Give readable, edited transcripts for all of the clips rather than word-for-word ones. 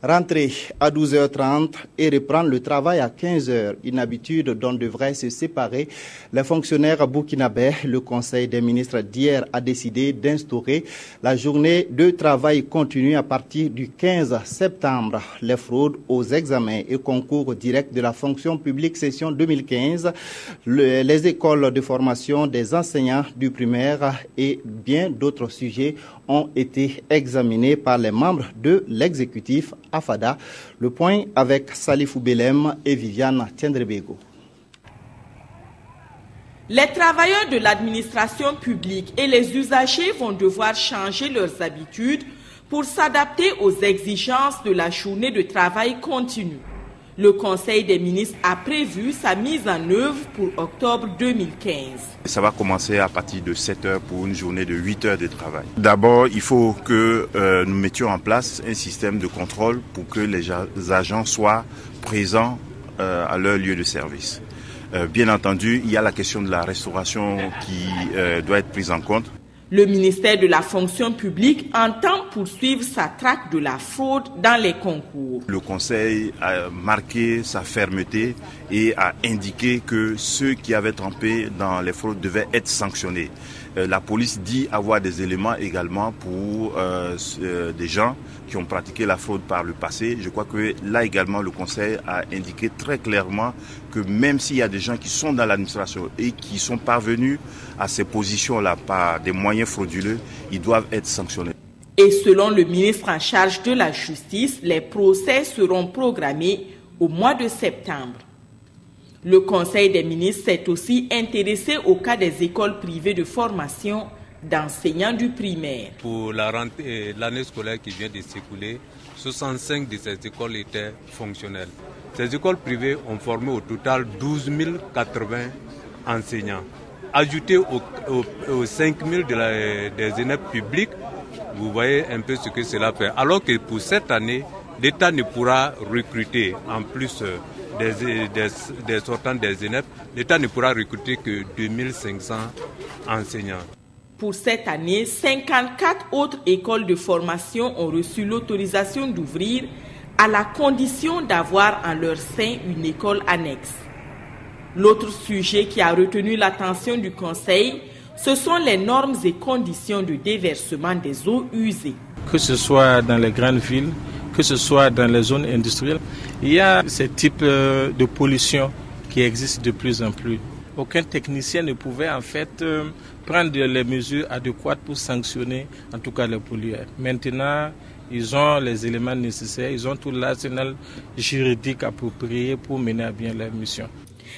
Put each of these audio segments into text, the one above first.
Rentrer à 12h30 et reprendre le travail à 15h, une habitude dont devraient se séparer les fonctionnaires burkinabés. Le Conseil des ministres d'hier a décidé d'instaurer la journée de travail continu à partir du 15 septembre. Les fraudes aux examens et concours directs de la fonction publique session 2015, les écoles de formation des enseignants du primaire et bien d'autres sujets ont été examinés par les membres de l'exécutif à Fada. Le point avec Salifou Belem et Viviane Tiendrebego. Les travailleurs de l'administration publique et les usagers vont devoir changer leurs habitudes pour s'adapter aux exigences de la journée de travail continue. Le Conseil des ministres a prévu sa mise en œuvre pour octobre 2015. Ça va commencer à partir de 7 heures pour une journée de 8 heures de travail. D'abord, il faut que nous mettions en place un système de contrôle pour que les agents soient présents à leur lieu de service. Bien entendu, il y a la question de la restauration qui doit être prise en compte. Le ministère de la fonction publique entend poursuivre sa traque de la fraude dans les concours. Le Conseil a marqué sa fermeté et a indiqué que ceux qui avaient trempé dans les fraudes devaient être sanctionnés. La police dit avoir des éléments également pour des gens qui ont pratiqué la fraude par le passé. Je crois que là également le Conseil a indiqué très clairement que même s'il y a des gens qui sont dans l'administration et qui sont parvenus à ces positions-là par des moyens frauduleux, ils doivent être sanctionnés. Et selon le ministre en charge de la justice, les procès seront programmés au mois de septembre. Le Conseil des ministres s'est aussi intéressé au cas des écoles privées de formation d'enseignants du primaire. Pour l'année scolaire qui vient de s'écouler, 65 de ces écoles étaient fonctionnelles. Ces écoles privées ont formé au total 12 080 enseignants. Ajouté aux 5 000 des ENEP publics, vous voyez un peu ce que cela fait. Alors que pour cette année, l'État ne pourra recruter, en plus des sortants des ENEP, l'État ne pourra recruter que 2500 enseignants. Pour cette année, 54 autres écoles de formation ont reçu l'autorisation d'ouvrir à la condition d'avoir en leur sein une école annexe. L'autre sujet qui a retenu l'attention du Conseil, ce sont les normes et conditions de déversement des eaux usées. Que ce soit dans les grandes villes, que ce soit dans les zones industrielles, il y a ce type de pollution qui existe de plus en plus. Aucun technicien ne pouvait en fait prendre les mesures adéquates pour sanctionner en tout cas les pollueurs. Maintenant, ils ont les éléments nécessaires, ils ont tout l'arsenal juridique approprié pour mener à bien leur mission.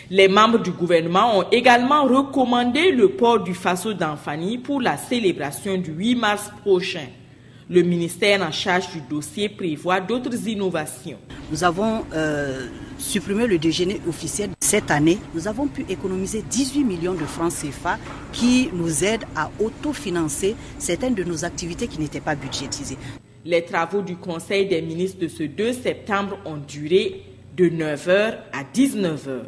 Les membres du gouvernement ont également recommandé le port du faso d'Anfani pour la célébration du 8 mars prochain. Le ministère en charge du dossier prévoit d'autres innovations. Nous avons supprimé le déjeuner officiel. Cette année, nous avons pu économiser 18 millions de francs CFA qui nous aident à autofinancer certaines de nos activités qui n'étaient pas budgétisées. Les travaux du Conseil des ministres de ce 2 septembre ont duré de 9h à 19h.